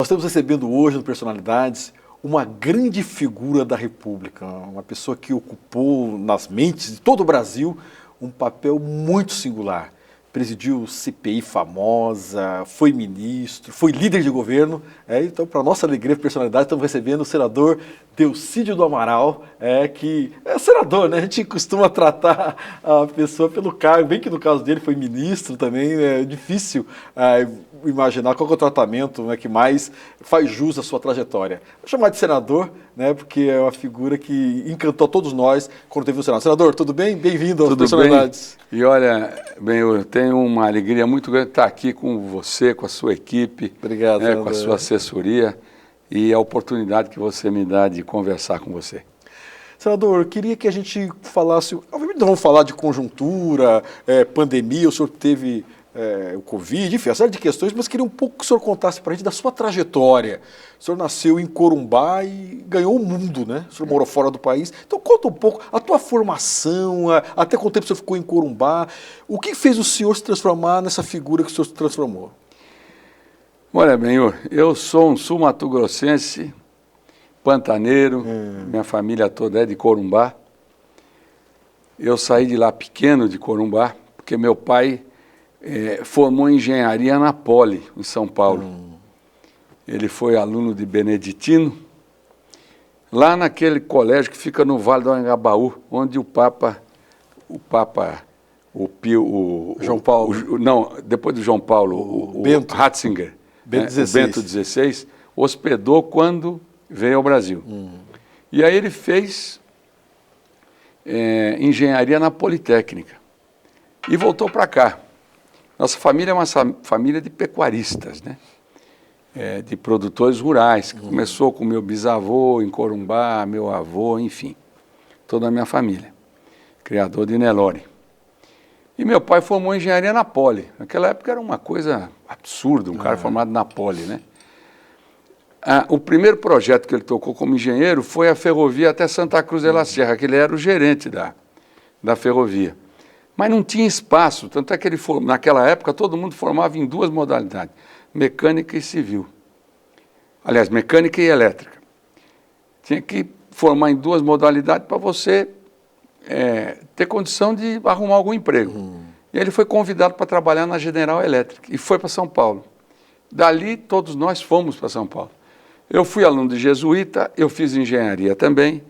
Nós estamos recebendo hoje no Personalidades uma grande figura da República, uma pessoa que ocupou nas mentes de todo o Brasil um papel muito singular. Presidiu CPI famosa, foi ministro, foi líder de governo. Então, para nossa alegria e personalidade, estamos recebendo o senador Delcídio do Amaral, que é senador, né? A gente costuma tratar a pessoa pelo cargo, bem que no caso dele foi ministro também, é difícil imaginar qual é o tratamento, né, que mais faz jus à sua trajetória. Vou chamar de senador, né, porque é uma figura que encantou todos nós quando teve o Senado. Senador, tudo bem? Bem-vindo às Personalidades. Bem? E olha, bem, eu tenho uma alegria muito grande estar aqui com você, com a sua equipe, obrigado, com a sua assessoria e a oportunidade que você me dá de conversar com você. Senador, eu queria que a gente falasse, obviamente não vamos falar de conjuntura, pandemia, o senhor teve o Covid, enfim, uma série de questões, mas queria um pouco que o senhor contasse para a gente da sua trajetória. O senhor nasceu em Corumbá e ganhou o mundo, né? O senhor morou fora do país. Então conta um pouco a tua formação, até quanto tempo o senhor ficou em Corumbá, o que fez o senhor se transformar nessa figura que o senhor se transformou? Olha, bem, eu sou um sul-mato-grossense, pantaneiro, minha família toda é de Corumbá. Eu saí de lá pequeno de Corumbá, porque meu pai formou engenharia na Poli, em São Paulo. Ele foi aluno de Beneditino, lá naquele colégio que fica no Vale do Anhangabaú, onde o João Paulo, não, depois do João Paulo, o Bento Ratzinger, Bento o Bento XVI, hospedou quando veio ao Brasil. E aí ele fez engenharia na Politécnica e voltou para cá. Nossa família é uma família de pecuaristas, né? De produtores rurais, que começou com meu bisavô em Corumbá, meu avô, enfim, toda a minha família, criador de Nelore. E meu pai formou engenharia na Poli. Naquela época era uma coisa absurda, um cara formado na Poli, né? O primeiro projeto que ele tocou como engenheiro foi a ferrovia até Santa Cruz de la Sierra, que ele era o gerente da ferrovia. Mas não tinha espaço, tanto é que ele naquela época todo mundo formava em duas modalidades, mecânica e civil. Aliás, mecânica e elétrica. Tinha que formar em duas modalidades para você ter condição de arrumar algum emprego. E ele foi convidado para trabalhar na General Electric e foi para São Paulo. Dali todos nós fomos para São Paulo. Eu fui aluno de jesuíta, eu fiz engenharia também,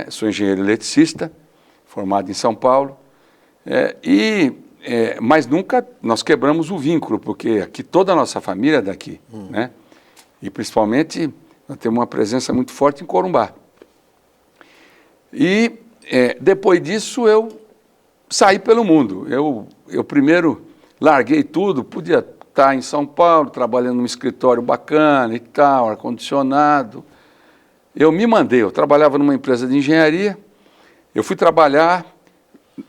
sou engenheiro eletricista, formado em São Paulo. Mas nunca nós quebramos o vínculo, porque aqui toda a nossa família é daqui, né? E principalmente nós temos uma presença muito forte em Corumbá. E depois disso eu saí pelo mundo. Eu primeiro larguei tudo, podia estar em São Paulo, trabalhando num escritório bacana e tal, ar-condicionado. Eu me mandei, eu trabalhava numa empresa de engenharia, eu fui trabalhar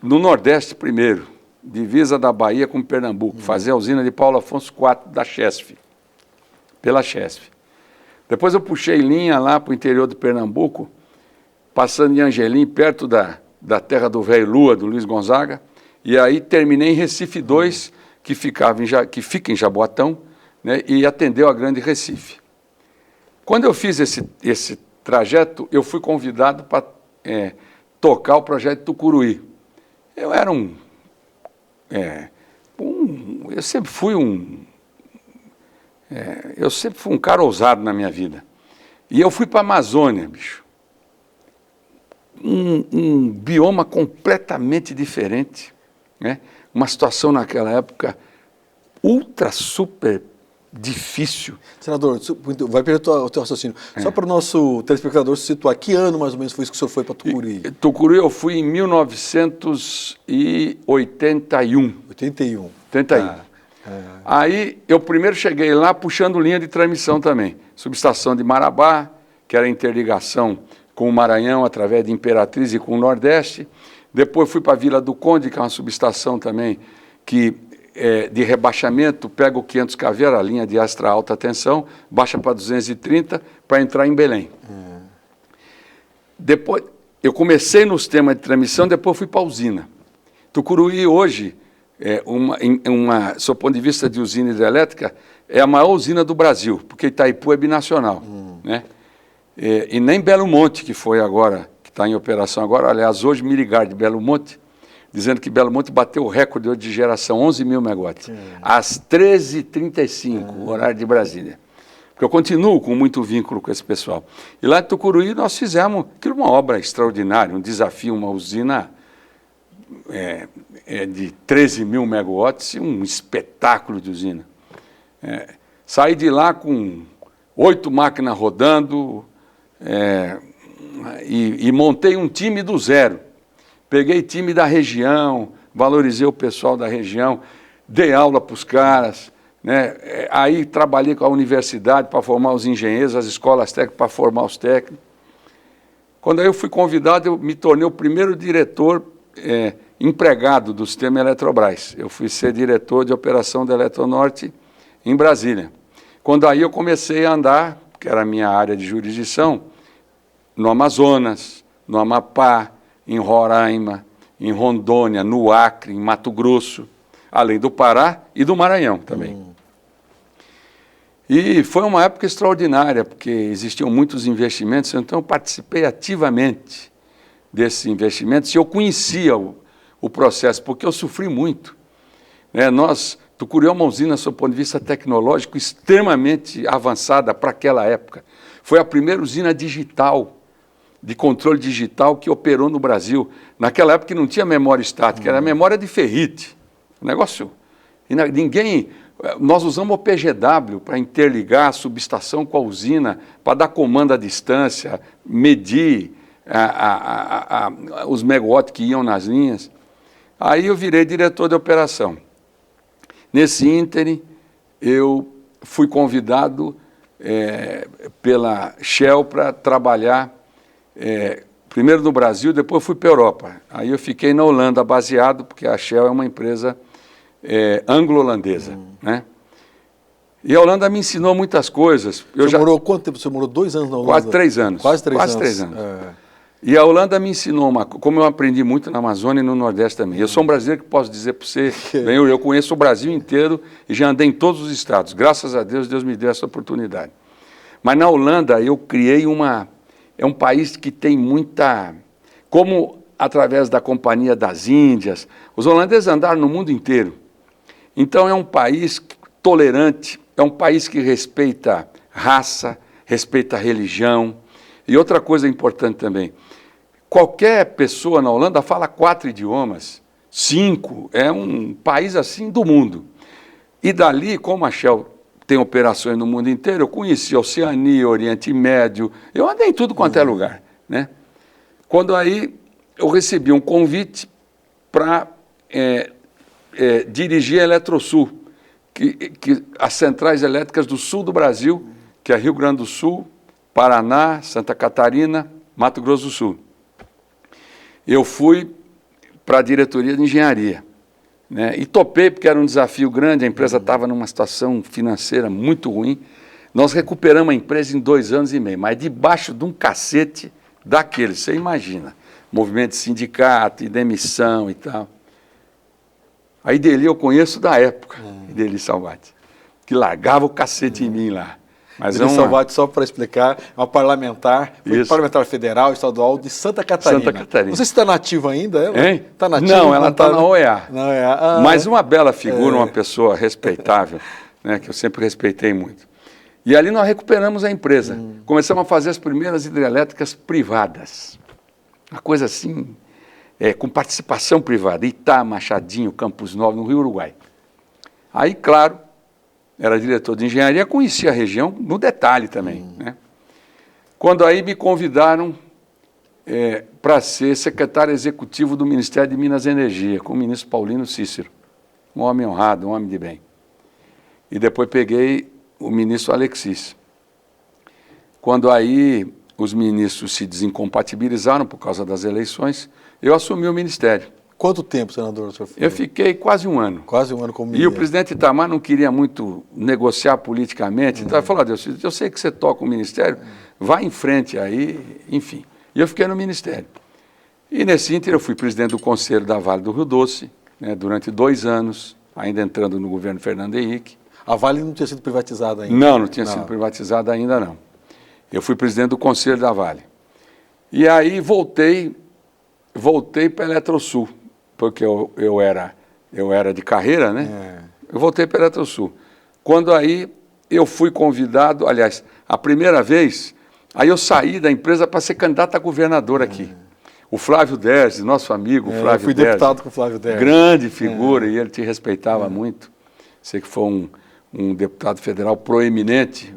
no Nordeste primeiro, divisa da Bahia com Pernambuco, fazer a usina de Paulo Afonso IV da Chesf, pela Chesf. Depois eu puxei linha lá para o interior de Pernambuco, passando em Angelim, perto da terra do Velho Lua, do Luiz Gonzaga, e aí terminei em Recife 2, que fica em Jaboatão, né, e atendeu a Grande Recife. Quando eu fiz esse trajeto, eu fui convidado para tocar o projeto Tucuruí. Eu era eu sempre fui um cara ousado na minha vida. E eu fui para a Amazônia, bicho. Um bioma completamente diferente, né? Uma situação naquela época super difícil. Senador, vai perder o teu raciocínio. Só para o nosso telespectador se situar, que ano mais ou menos foi isso que o senhor foi para Tucuruí? Tucuruí eu fui em 1981. 81. Aí eu primeiro cheguei lá puxando linha de transmissão também. Subestação de Marabá, que era a interligação com o Maranhão através de Imperatriz e com o Nordeste. Depois fui para a Vila do Conde, que é uma subestação também que de rebaixamento, pega o 500 kV, a linha de extra alta tensão, baixa para 230 para entrar em Belém. Depois, eu comecei no sistema de transmissão, depois fui para a usina. Tucuruí hoje sob o ponto de vista de usina hidrelétrica, é a maior usina do Brasil, porque Itaipu é binacional, né? E nem Belo Monte, que foi agora, que está em operação agora, aliás, hoje me ligaram de Belo Monte, dizendo que Belo Monte bateu o recorde hoje de geração, 11 mil megawatts, às 13h35, horário de Brasília. Porque eu continuo com muito vínculo com esse pessoal. E lá em Tucuruí nós fizemos aquilo, uma obra extraordinária, um desafio, uma usina de 13 mil megawatts, um espetáculo de usina. Saí de lá com 8 máquinas rodando e montei um time do zero. Peguei time da região, valorizei o pessoal da região, dei aula para os caras, né? Aí trabalhei com a universidade para formar os engenheiros, as escolas técnicas para formar os técnicos. Quando eu fui convidado, eu me tornei o primeiro diretor empregado do sistema Eletrobras. Eu fui ser diretor de operação da Eletronorte em Brasília. Quando aí eu comecei a andar, que era a minha área de jurisdição, no Amazonas, no Amapá, em Roraima, em Rondônia, no Acre, em Mato Grosso, além do Pará e do Maranhão também. E foi uma época extraordinária, porque existiam muitos investimentos, então eu participei ativamente desses investimentos e eu conhecia o processo, porque eu sofri muito. Tucuruí é uma usina, sob o ponto de vista tecnológico, extremamente avançada para aquela época. Foi a primeira usina digital, de controle digital, que operou no Brasil. Naquela época não tinha memória estática, era memória de ferrite. O negócio... Nós usamos o PGW para interligar a subestação com a usina, para dar comando à distância, medir os megawatts que iam nas linhas. Aí eu virei diretor de operação. Nesse ínterim, eu fui convidado pela Shell para trabalhar primeiro no Brasil, depois fui para a Europa. Aí eu fiquei na Holanda baseado, porque a Shell é uma empresa anglo-holandesa, né? E a Holanda me ensinou muitas coisas. Morou quanto tempo? Você morou 2 anos na Holanda? Quase 3 anos. Quase 3 anos. E a Holanda me ensinou, como eu aprendi muito na Amazônia e no Nordeste também. Eu sou um brasileiro que posso dizer para você, eu conheço o Brasil inteiro e já andei em todos os estados. Graças a Deus, Deus me deu essa oportunidade. Mas na Holanda eu criei é um país que tem muita... Como através da Companhia das Índias, os holandeses andaram no mundo inteiro. Então é um país tolerante, é um país que respeita raça, respeita religião. E outra coisa importante também, qualquer pessoa na Holanda fala 4 idiomas, 5, é um país assim do mundo. E dali, como a Shell tem operações no mundo inteiro, eu conheci a Oceania, Oriente Médio, eu andei em tudo quanto é lugar, né? Quando aí eu recebi um convite para dirigir a Eletrosul, que as centrais elétricas do sul do Brasil, que é Rio Grande do Sul, Paraná, Santa Catarina, Mato Grosso do Sul. Eu fui para a diretoria de engenharia, né? E topei porque era um desafio grande, a empresa estava numa situação financeira muito ruim. Nós recuperamos a empresa em 2 anos e meio, mas debaixo de um cacete daquele, você imagina, movimento de sindicato e demissão e tal. A Ideli eu conheço da época, Ideli Salvati, que largava o cacete em mim lá. Mas Ideli Salvati, só para explicar, é uma parlamentar, parlamentar federal, estadual de Santa Catarina. Santa Catarina. Não sei se está nativa ainda, ela? Hein? Tá nativa, não, ela está na OEA. Na OEA. Mas uma bela figura, uma pessoa respeitável, né, que eu sempre respeitei muito. E ali nós recuperamos a empresa. Começamos a fazer as primeiras hidrelétricas privadas. Uma coisa assim... com participação privada, Itá, Machadinho, Campos Novos, no Rio Uruguai. Aí, claro, era diretor de engenharia, conhecia a região no detalhe também, né? Quando aí me convidaram para ser secretário executivo do Ministério de Minas e Energia, com o ministro Paulino Cícero, um homem honrado, um homem de bem. E depois peguei o ministro Alexis. Quando aí os ministros se desincompatibilizaram por causa das eleições, eu assumi o ministério. Quanto tempo, senador, o senhor ficou? Eu fiquei quase 1 ano. Quase 1 ano como ministro. E o presidente Itamar não queria muito negociar politicamente, então ele falou, Deus, eu sei que você toca o ministério, vai em frente aí, enfim. E eu fiquei no ministério. E nesse ínter eu fui presidente do Conselho da Vale do Rio Doce, né, durante 2 anos, ainda entrando no governo Fernando Henrique. A Vale não tinha sido privatizada ainda? Não tinha sido privatizada ainda não. Eu fui presidente do Conselho da Vale. E aí voltei para a Eletrosul, porque eu era de carreira, né? Eu voltei para a Eletrosul. Quando aí eu fui convidado, aliás, a primeira vez, aí eu saí da empresa para ser candidato a governador aqui. O Flávio Derzi, nosso amigo Flávio Derzi. Eu fui deputado com o Flávio Derzi. Grande figura, e ele te respeitava muito. Sei que foi um deputado federal proeminente,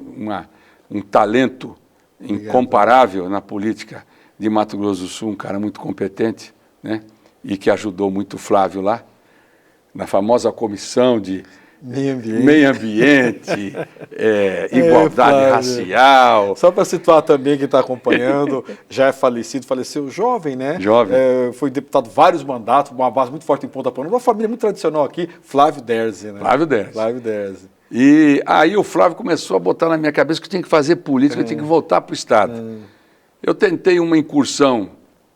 um talento incomparável na política de Mato Grosso do Sul, um cara muito competente, né? E que ajudou muito o Flávio lá, na famosa comissão de meio ambiente, igualdade racial. Só para situar também quem está acompanhando, já é falecido, faleceu jovem, né? Jovem. Foi deputado vários mandatos, uma base muito forte em Ponta Porã, uma família muito tradicional aqui, Flávio Derzi, né? Flávio Derzi. Flávio Derzi. E aí o Flávio começou a botar na minha cabeça que eu tinha que fazer política, eu tinha que voltar para o Estado. Eu tentei uma incursão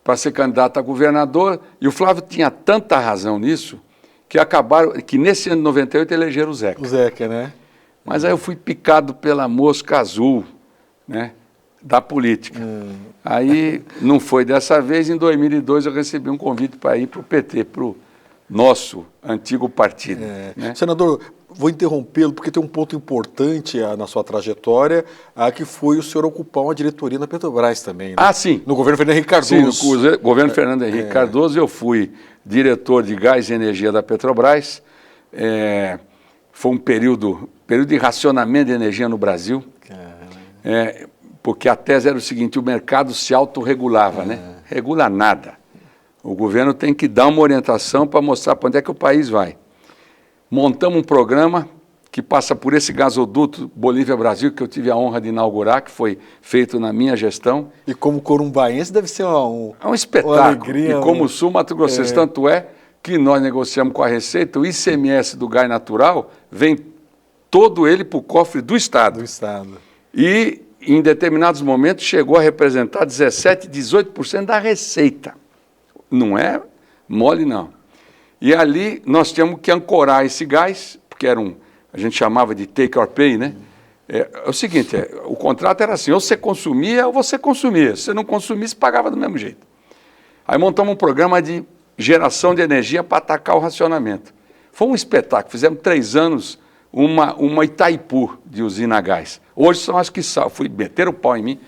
para ser candidato a governador, e o Flávio tinha tanta razão nisso, que nesse ano de 98 elegeram o Zeca. O Zeca, né? Mas aí eu fui picado pela mosca azul, né, da política. Aí não foi dessa vez, em 2002 eu recebi um convite para ir para o PT, para o nosso antigo partido. Né? Senador, vou interrompê-lo porque tem um ponto importante na sua trajetória, que foi o senhor ocupar uma diretoria na Petrobras também. Né? Ah, sim. No governo Fernando Henrique Cardoso. Sim, no governo Fernando Henrique Cardoso eu fui diretor de gás e energia da Petrobras. Foi um período de racionamento de energia no Brasil. Porque a tese era o seguinte, o mercado se autorregulava, né? Regula nada. O governo tem que dar uma orientação para mostrar para onde é que o país vai. Montamos um programa que passa por esse gasoduto Bolívia-Brasil, que eu tive a honra de inaugurar, que foi feito na minha gestão. E como corumbaense deve ser um espetáculo. Uma alegria, e como sul mato-grossense, tanto é que nós negociamos com a Receita, o ICMS do gás natural vem todo ele para o cofre do Estado. Do Estado. E, em determinados momentos, chegou a representar 17%, 18% da receita. Não é mole, não. E ali nós tínhamos que ancorar esse gás, porque a gente chamava de take or pay, né? É o seguinte, o contrato era assim, ou você consumia ou você consumia. Se você não consumisse, pagava do mesmo jeito. Aí montamos um programa de geração de energia para atacar o racionamento. Foi um espetáculo, fizemos 3 anos uma Itaipu de usina a gás. Hoje são as que salvam, fui meter o pau em mim,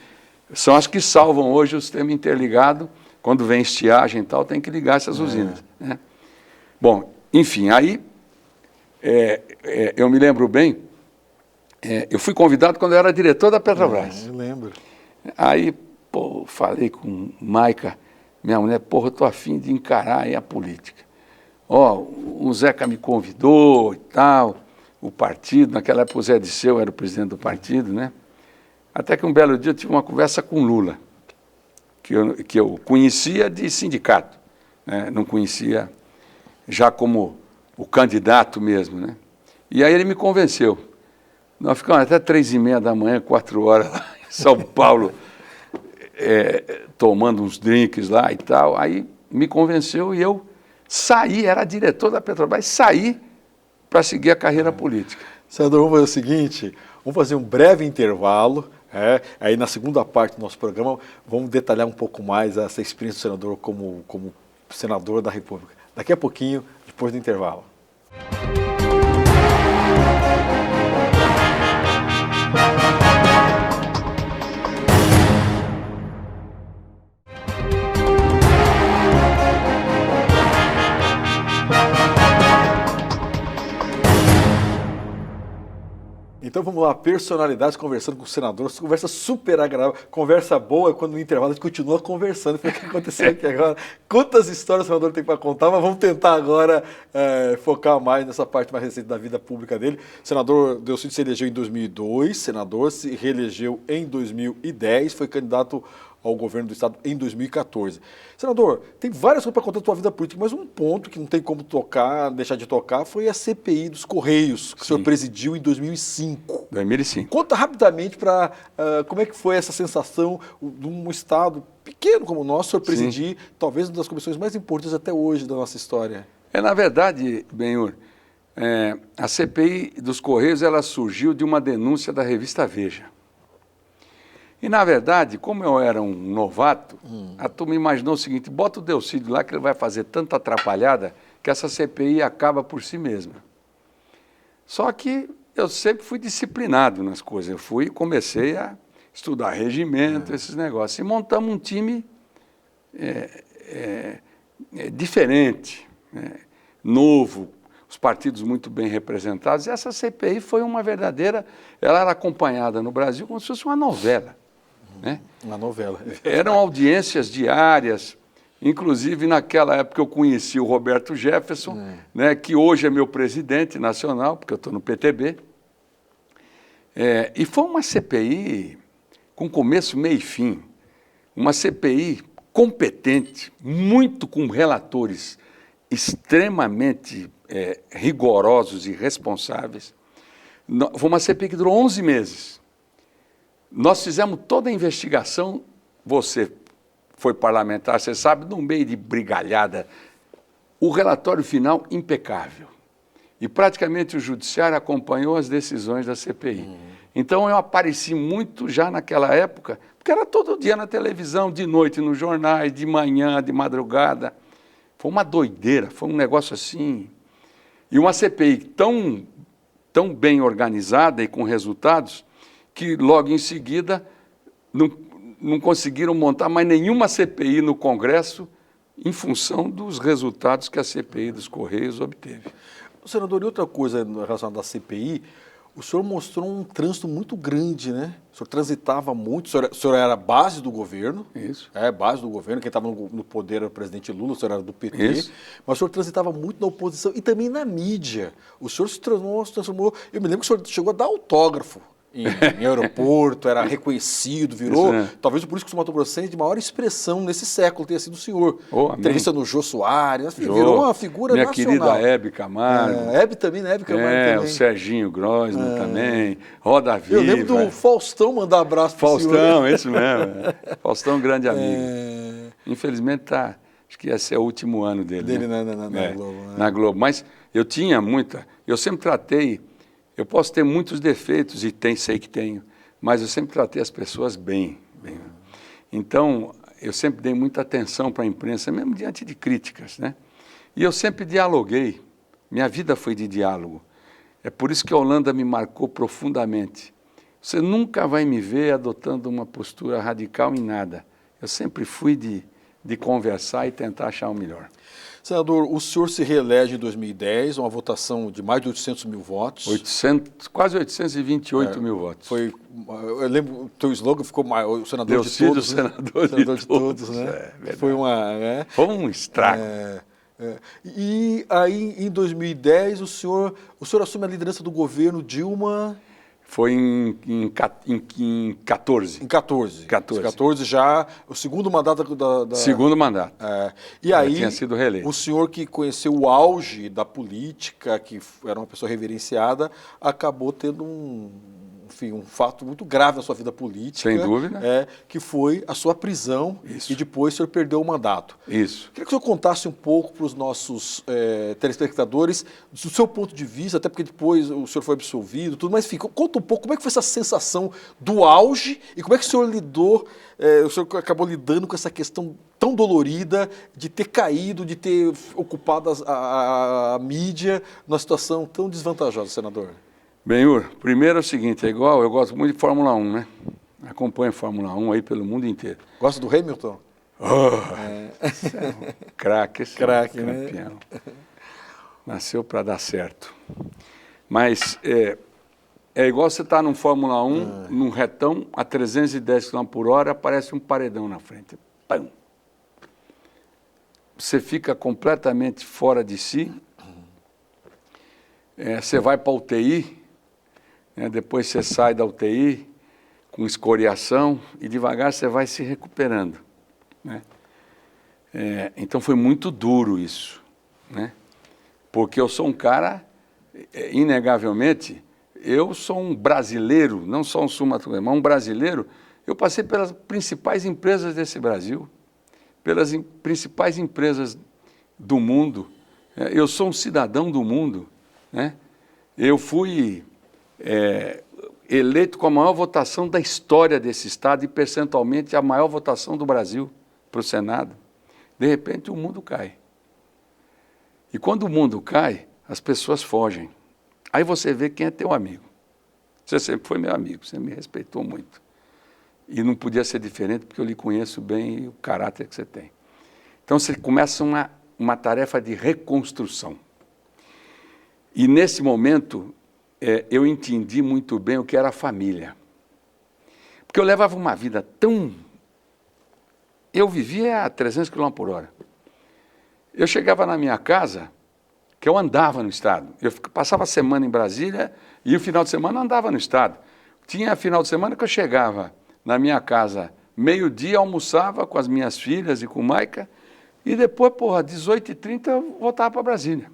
são as que salvam hoje o sistema interligado. Quando vem estiagem e tal, tem que ligar essas usinas. Né? Bom, enfim, aí eu me lembro bem, eu fui convidado quando eu era diretor da Petrobras. Eu lembro. Aí, falei com Maica, minha mulher, eu estou afim de encarar aí a política. O Zeca me convidou e tal, o partido, naquela época o Zé Disseu era o presidente do partido, né? Até que um belo dia eu tive uma conversa com Lula, que eu conhecia de sindicato, né? Não conhecia já como o candidato mesmo, né? E aí ele me convenceu. Nós ficamos até 3h30 da manhã, 4 horas lá em São Paulo, tomando uns drinks lá e tal. Aí me convenceu e eu saí, era diretor da Petrobras, saí para seguir a carreira política. Senador, vamos fazer o seguinte, vamos fazer um breve intervalo. Aí na segunda parte do nosso programa vamos detalhar um pouco mais essa experiência do senador como senador da República. Daqui a pouquinho, depois do intervalo. Então vamos lá, personalidades conversando com o senador, conversa super agradável, conversa boa, quando no intervalo a gente continua conversando. O que aconteceu aqui agora? Quantas histórias o senador tem para contar, mas vamos tentar agora focar mais nessa parte mais recente da vida pública dele. O senador Delcídio se elegeu em 2002, senador, se reelegeu em 2010, foi candidato ao governo do estado em 2014. Senador, tem várias coisas para contar da sua vida política, mas um ponto que não tem como deixar de tocar, foi a CPI dos Correios, que o senhor presidiu em 2005. 2005. Conta rapidamente para como é que foi essa sensação de um estado pequeno como o nosso, o senhor presidir, talvez uma das comissões mais importantes até hoje da nossa história. Na verdade, Benhur, a CPI dos Correios ela surgiu de uma denúncia da revista Veja. E, na verdade, como eu era um novato, a turma imaginou o seguinte, bota o Delcídio lá que ele vai fazer tanta atrapalhada que essa CPI acaba por si mesma. Só que eu sempre fui disciplinado nas coisas. Eu comecei a estudar regimento, esses negócios. E montamos um time diferente, novo, os partidos muito bem representados. E essa CPI foi uma verdadeira... Ela era acompanhada no Brasil como se fosse uma novela. Uma novela. Eram audiências diárias, inclusive naquela época eu conheci o Roberto Jefferson, que hoje é meu presidente nacional, porque eu estou no PTB. E foi uma CPI com começo, meio e fim, uma CPI competente, muito com relatores extremamente rigorosos e responsáveis. Foi uma CPI que durou 11 meses. Nós fizemos toda a investigação, você foi parlamentar, você sabe, no meio de brigalhada, o relatório final impecável. E praticamente o judiciário acompanhou as decisões da CPI. Então eu apareci muito já naquela época, porque era todo dia na televisão, de noite nos jornais, de manhã, de madrugada. Foi uma doideira, foi um negócio assim. E uma CPI tão bem organizada e com resultados, que logo em seguida não conseguiram montar mais nenhuma CPI no Congresso em função dos resultados que a CPI dos Correios obteve. Senador, e outra coisa relacionada à CPI, o senhor mostrou um trânsito muito grande, né? O senhor transitava muito, o senhor era base do governo. Isso. Base do governo, quem estava no poder era o presidente Lula, o senhor era do PT. Isso. Mas o senhor transitava muito na oposição e também na mídia. O senhor se transformou, eu me lembro que o senhor chegou a dar autógrafo em aeroporto, era reconhecido, virou, talvez por isso que o Mato Grossense de maior expressão nesse século tenha sido o senhor. Entrevista no Jô Soares, virou uma figura minha nacional. Minha querida Hebe Camargo. Hebe também, né? Hebe Camargo também. O Serginho Grossman também, Roda Viva. Eu lembro do Faustão mandar abraço pro senhor. Faustão, isso mesmo. Faustão, grande amigo. Infelizmente, acho que esse é o último ano dele. Na Globo. Na Globo. Mas eu tinha eu sempre tratei. Eu posso ter muitos defeitos, e sei que tenho, mas eu sempre tratei as pessoas bem. Então, eu sempre dei muita atenção para a imprensa, mesmo diante de críticas, né? E eu sempre dialoguei, minha vida foi de diálogo. É por isso que a Holanda me marcou profundamente. Você nunca vai me ver adotando uma postura radical em nada. Eu sempre fui de conversar e tentar achar o melhor. Senador, o senhor se reelege em 2010, uma votação de mais de 800 mil votos. Quase 828 mil votos. Eu lembro, o teu slogan ficou o senador Delcídio, de todos. Senador de todos, né? Foi um estrago. E aí, em 2010, o senhor assume a liderança do governo Dilma... Foi em 14. Em 14. 14 já, o segundo mandato Segundo mandato. E aí, tinha sido reeleito. O senhor que conheceu o auge da política, que era uma pessoa reverenciada, acabou tendo um fato muito grave na sua vida política. Sem dúvida. Que foi a sua prisão. Isso. E depois o senhor perdeu o mandato. Isso. Queria que o senhor contasse um pouco para os nossos telespectadores, do seu ponto de vista, até porque depois o senhor foi absolvido, tudo, mas enfim, conta um pouco como é que foi essa sensação do auge e como é que o senhor lidou, o senhor acabou lidando com essa questão tão dolorida de ter caído, de ter ocupado a mídia numa situação tão desvantajosa, senador. Benhur, primeiro é o seguinte, eu gosto muito de Fórmula 1, né? Acompanho Fórmula 1 aí pelo mundo inteiro. Gosta do Hamilton? Craque, craque, campeão. Nasceu para dar certo. Mas é igual você estar num Fórmula 1, num retão, a 310 km por hora, aparece um paredão na frente. Pum. Você fica completamente fora de si. Você vai para a UTI, depois você sai da UTI com escoriação e devagar você vai se recuperando. Né? Então foi muito duro isso, né? Porque eu sou um cara, inegavelmente, eu sou um brasileiro, não só um sul-mato-grossense, mas um brasileiro. Eu passei pelas principais empresas desse Brasil, pelas principais empresas do mundo. Eu sou um cidadão do mundo, né? Eu fui eleito com a maior votação da história desse Estado e, percentualmente, a maior votação do Brasil para o Senado. De repente, o mundo cai. E quando o mundo cai, as pessoas fogem. Aí você vê quem é teu amigo. Você sempre foi meu amigo, você me respeitou muito. E não podia ser diferente, porque eu lhe conheço bem e o caráter que você tem. Então, você começa uma tarefa de reconstrução. E, nesse momento, eu entendi muito bem o que era a família. Porque eu levava uma vida tão... Eu vivia a 300 km por hora. Eu chegava na minha casa, que eu andava no estado. Eu passava a semana em Brasília e o final de semana andava no estado. Tinha final de semana que eu chegava na minha casa, meio-dia, almoçava com as minhas filhas e com o Maica, e depois, 18h30, eu voltava para Brasília.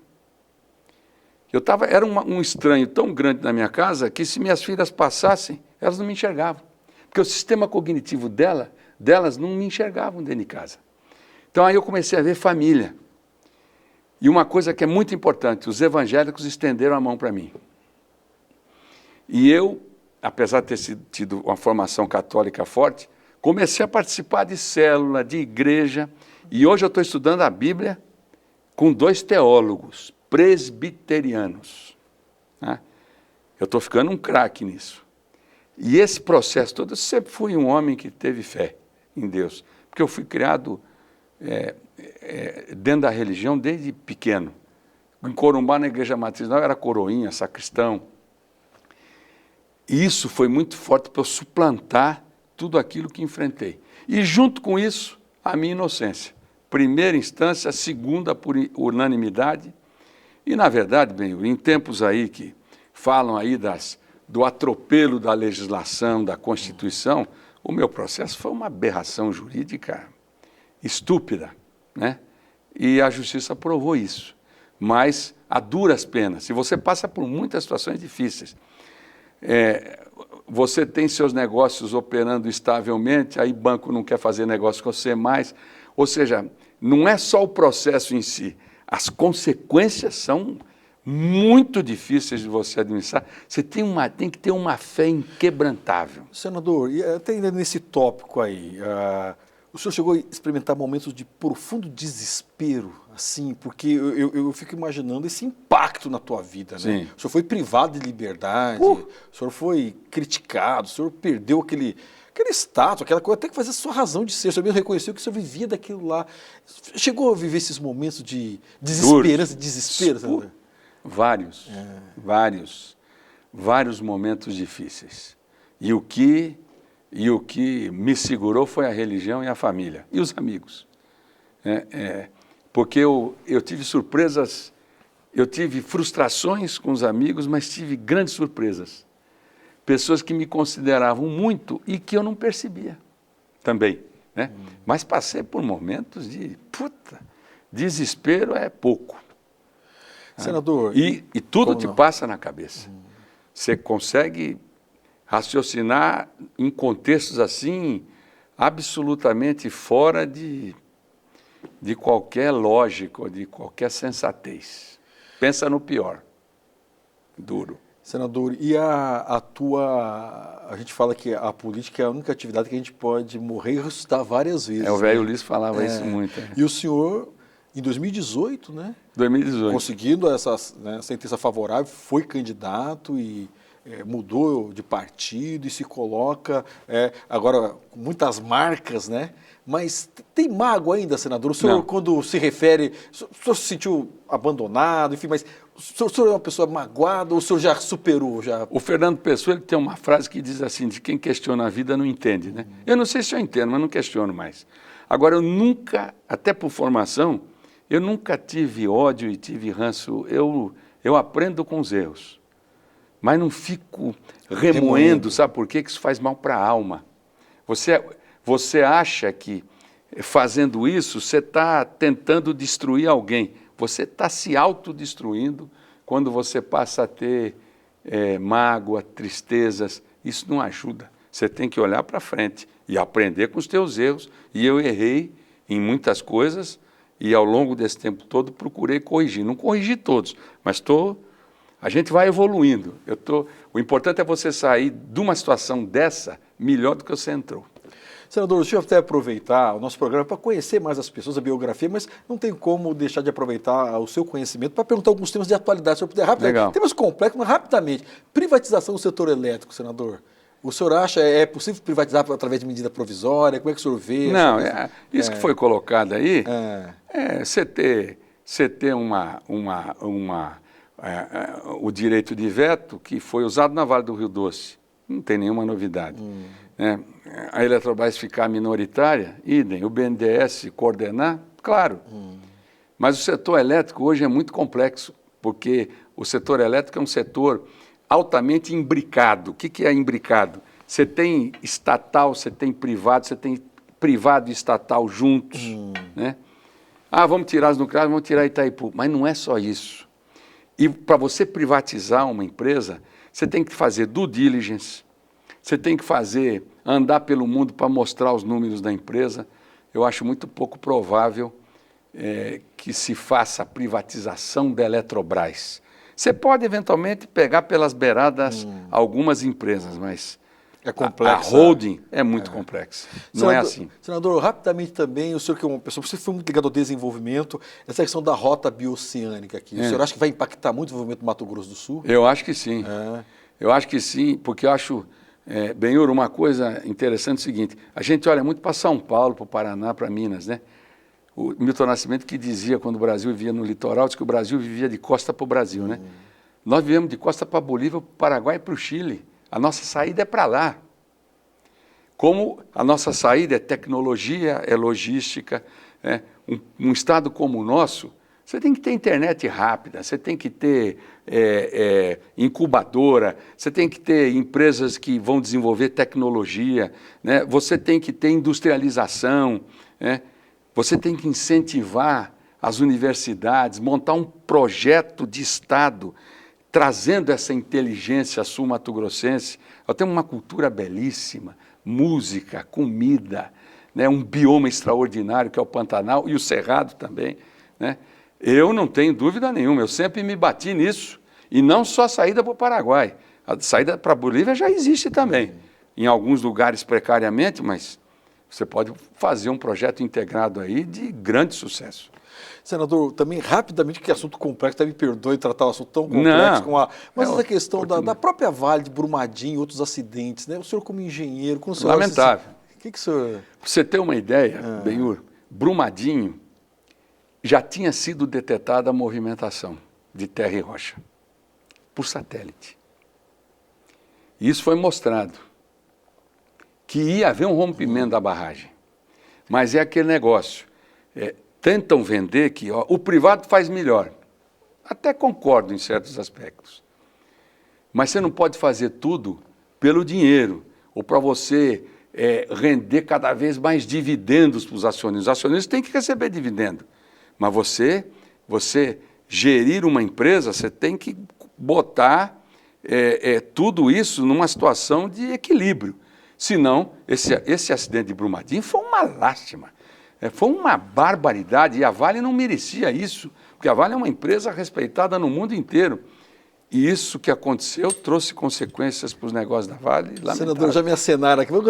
Era um estranho tão grande na minha casa que, se minhas filhas passassem, elas não me enxergavam. Porque o sistema cognitivo delas não me enxergavam dentro de casa. Então, aí eu comecei a ver família. E uma coisa que é muito importante, os evangélicos estenderam a mão para mim. E eu, apesar de ter tido uma formação católica forte, comecei a participar de célula, de igreja, e hoje eu estou estudando a Bíblia com 2 teólogos presbiterianos. Né? Eu estou ficando um craque nisso. E esse processo todo, eu sempre fui um homem que teve fé em Deus, porque eu fui criado dentro da religião desde pequeno. Em Corumbá, na igreja matriz, eu era coroinha, sacristão. E isso foi muito forte para eu suplantar tudo aquilo que enfrentei. E junto com isso, a minha inocência. Primeira instância, segunda por unanimidade. E, na verdade, bem, em tempos aí que falam aí do atropelo da legislação, da Constituição, o meu processo foi uma aberração jurídica estúpida, né? E a justiça provou isso. Mas a duras penas. Se você passa por muitas situações difíceis, você tem seus negócios operando estavelmente, aí banco não quer fazer negócio com você mais. Ou seja, não é só o processo em si, as consequências são muito difíceis de você administrar. Você tem que ter uma fé inquebrantável. Senador, e até ainda nesse tópico aí, o senhor chegou a experimentar momentos de profundo desespero, assim, porque eu fico imaginando esse impacto na tua vida, né? Sim. O senhor foi privado de liberdade, o senhor foi criticado, o senhor perdeu aquele status, aquela coisa, até que fazia a sua razão de ser, o senhor mesmo reconheceu que o senhor vivia daquilo lá. Chegou a viver esses momentos de desesperança, de desespero, senador? Vários momentos difíceis. E o que me segurou foi a religião e a família, e os amigos. Porque eu tive surpresas, eu tive frustrações com os amigos, mas tive grandes surpresas. Pessoas que me consideravam muito e que eu não percebia também. Né? Mas passei por momentos de, desespero é pouco. Senador... E tudo te passa na cabeça. Você consegue raciocinar em contextos assim, absolutamente fora de qualquer lógica, de qualquer sensatez. Pensa no pior. Duro. Senador, e a gente fala que a política é a única atividade que a gente pode morrer e ressuscitar várias vezes. O velho Ulisses falava isso muito. E o senhor, em 2018, né? 2018. Conseguindo essa sentença favorável, foi candidato e mudou de partido e se coloca, agora com muitas marcas, né? Mas tem mágoa ainda, senador? O senhor, não, quando se refere, o senhor se sentiu abandonado, enfim, mas o senhor é uma pessoa magoada ou o senhor já superou? O Fernando Pessoa, ele tem uma frase que diz assim, de quem questiona a vida não entende, né? Eu não sei se eu entendo, mas não questiono mais. Agora, eu nunca, até por formação, eu nunca tive ódio e tive ranço. Eu aprendo com os erros, mas não fico remoendo, sabe por quê? Que isso faz mal para a alma. Você acha que fazendo isso, você está tentando destruir alguém. Você está se autodestruindo quando você passa a ter mágoa, tristezas. Isso não ajuda. Você tem que olhar para frente e aprender com os teus erros. E eu errei em muitas coisas e ao longo desse tempo todo procurei corrigir. Não corrigi todos, mas a gente vai evoluindo. O importante é você sair de uma situação dessa melhor do que você entrou. Senador, deixa eu até aproveitar o nosso programa para conhecer mais as pessoas, a biografia, mas não tem como deixar de aproveitar o seu conhecimento para perguntar alguns temas de atualidade, se eu puder rapidamente. Legal. Temas complexos, mas rapidamente. Privatização do setor elétrico, senador. O senhor acha possível privatizar através de medida provisória? Como é que o senhor vê? Não, isso que foi colocado aí, você ter o direito de veto que foi usado na Vale do Rio Doce. Não tem nenhuma novidade. Né? A Eletrobras ficar minoritária, idem. O BNDES coordenar, claro. Mas o setor elétrico hoje é muito complexo, porque o setor elétrico é um setor altamente imbricado. O que é imbricado? Você tem estatal, você tem privado e estatal juntos. Né? Vamos tirar as nucleares, vamos tirar Itaipu. Mas não é só isso. E para você privatizar uma empresa, você tem que fazer due diligence, você tem que andar pelo mundo para mostrar os números da empresa. Eu acho muito pouco provável que se faça a privatização da Eletrobras. Você pode, eventualmente, pegar pelas beiradas algumas empresas, mas é complexa. A holding é muito complexa. Não senador, é assim. Senador, rapidamente também, o senhor que é uma pessoa, você foi muito ligado ao desenvolvimento, essa questão da rota bioceânica aqui, o senhor acha que vai impactar muito o desenvolvimento do Mato Grosso do Sul? Eu acho que sim. Eu acho que sim, porque eu acho, Benhur, uma coisa interessante é o seguinte, a gente olha muito para São Paulo, para o Paraná, para Minas, né? O Milton Nascimento que dizia, quando o Brasil vivia no litoral, disse que o Brasil vivia de costa para o Brasil, né? Nós vivemos de costa para a Bolívia, para o Paraguai e para o Chile. A nossa saída é para lá. Como a nossa saída é tecnologia, é logística, um estado como o nosso, você tem que ter internet rápida, você tem que ter incubadora, você tem que ter empresas que vão desenvolver tecnologia, né? Você tem que ter industrialização, né? Você tem que incentivar as universidades, montar um projeto de Estado, trazendo essa inteligência sul-mato-grossense. Nós temos uma cultura belíssima, música, comida, né? Um bioma extraordinário que é o Pantanal e o Cerrado também, né? Eu não tenho dúvida nenhuma, eu sempre me bati nisso. E não só a saída para o Paraguai, a saída para a Bolívia já existe também, em alguns lugares precariamente, mas você pode fazer um projeto integrado aí de grande sucesso. Senador, também rapidamente, que assunto complexo, me perdoe tratar um assunto tão complexo mas essa questão da própria Vale de Brumadinho, outros acidentes, né? O senhor como engenheiro, como o senhor... Lamentável. O que o senhor... Para você ter uma ideia, Benhur, Brumadinho já tinha sido detectada a movimentação de terra e rocha por satélite. E isso foi mostrado, que ia haver um rompimento da barragem. Mas é aquele negócio, tentam vender que o privado faz melhor. Até concordo em certos aspectos. Mas você não pode fazer tudo pelo dinheiro, ou para você render cada vez mais dividendos para os acionistas. Os acionistas têm que receber dividendo. Mas você gerir uma empresa, você tem que botar tudo isso numa situação de equilíbrio. Senão, esse acidente de Brumadinho foi uma lástima, foi uma barbaridade, e a Vale não merecia isso, porque a Vale é uma empresa respeitada no mundo inteiro. E isso que aconteceu trouxe consequências para os negócios da Vale. Lamentável. Senador, já me acenaram aqui. Vou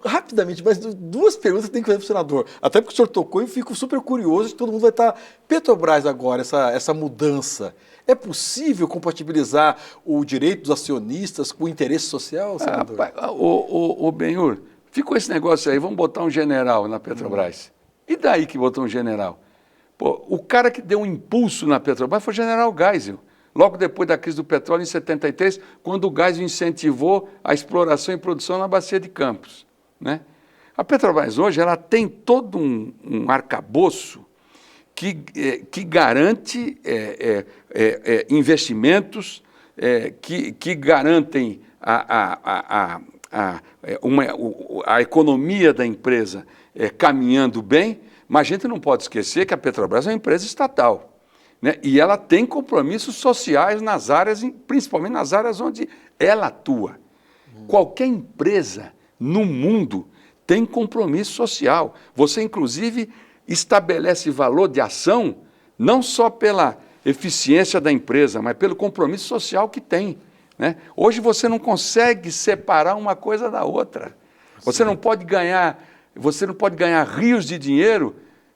rapidamente, mais duas perguntas que tem que fazer para o senador. Até porque o senhor tocou e fico super curioso que todo mundo vai estar... Petrobras agora, essa mudança, é possível compatibilizar o direito dos acionistas com o interesse social, senador? O Benhur, ficou esse negócio aí, vamos botar um general na Petrobras. E daí que botou um general? Pô, o cara que deu um impulso na Petrobras foi o general Geisel. Logo depois da crise do petróleo, em 73, quando o Geisel incentivou a exploração e produção na Bacia de Campos, né? A Petrobras hoje ela tem todo um arcabouço que garante investimentos, que garantem a economia da empresa caminhando bem, mas a gente não pode esquecer que a Petrobras é uma empresa estatal. Né? E ela tem compromissos sociais nas áreas, principalmente nas áreas onde ela atua. Qualquer empresa no mundo tem compromisso social. Você, inclusive, estabelece valor de ação não só pela eficiência da empresa, mas pelo compromisso social que tem, né? Hoje você não consegue separar uma coisa da outra. Você não pode ganhar rios de dinheiro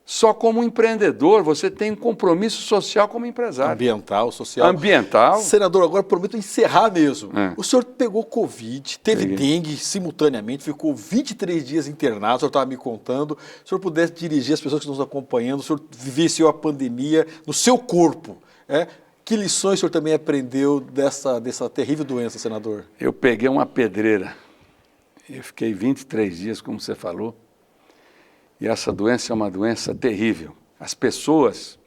só como empreendedor, você tem um compromisso social como empresário. Ambiental, social. Ambiental. Senador, agora prometo encerrar mesmo. O senhor pegou Covid, teve dengue simultaneamente, ficou 23 dias internado, o senhor estava me contando. Se o senhor pudesse dirigir as pessoas que estão nos acompanhando, o senhor vivenciou a pandemia no seu corpo. Que lições o senhor também aprendeu dessa terrível doença, senador? Eu peguei uma pedreira. Eu fiquei 23 dias, como você falou. E essa doença é uma doença terrível. As pessoas,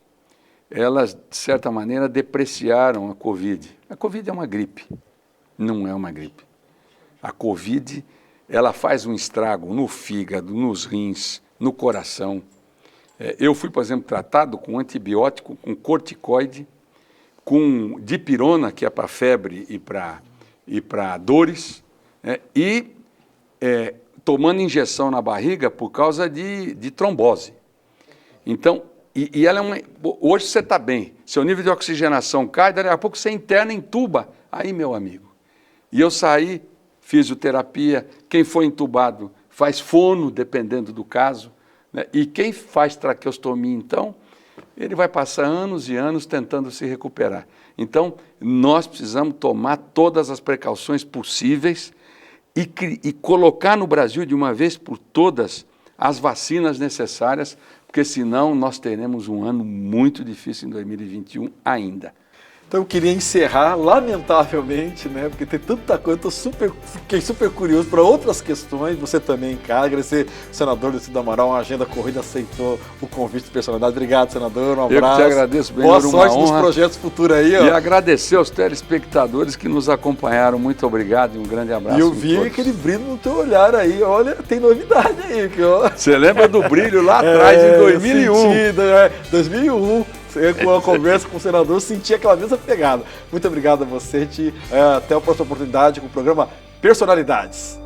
elas, de certa maneira, depreciaram a Covid. A Covid é uma gripe, não é uma gripe. A Covid, ela faz um estrago no fígado, nos rins, no coração. Eu fui, por exemplo, tratado com antibiótico, com corticoide, com dipirona, que é para febre e para dores, tomando injeção na barriga por causa de trombose. Então, ela hoje você está bem, seu nível de oxigenação cai, daqui a pouco você interna, entuba. Aí, meu amigo, e eu saí, fisioterapia, quem foi entubado faz fono, dependendo do caso, né? E quem faz traqueostomia, então, ele vai passar anos e anos tentando se recuperar. Então, nós precisamos tomar todas as precauções possíveis e colocar no Brasil, de uma vez por todas, as vacinas necessárias, porque senão nós teremos um ano muito difícil em 2021 ainda. Então eu queria encerrar, lamentavelmente, né, porque tem tanta coisa, fiquei super curioso para outras questões, você também, cara, agradecer ao senador Lucindo Amaral, uma agenda corrida, aceitou o convite de personalidade. Obrigado, senador, um abraço. Eu que te agradeço, bem, boa sorte nos projetos futuros aí. Ó. E agradecer aos telespectadores que nos acompanharam, muito obrigado e um grande abraço. E eu vi aquele brilho no teu olhar aí, olha, tem novidade aí. Você lembra do brilho lá atrás, em 2001? Sentido, 2001. Com a conversa com o senador, eu senti aquela mesma pegada. Muito obrigado a você, até a próxima oportunidade com o programa Personalidades.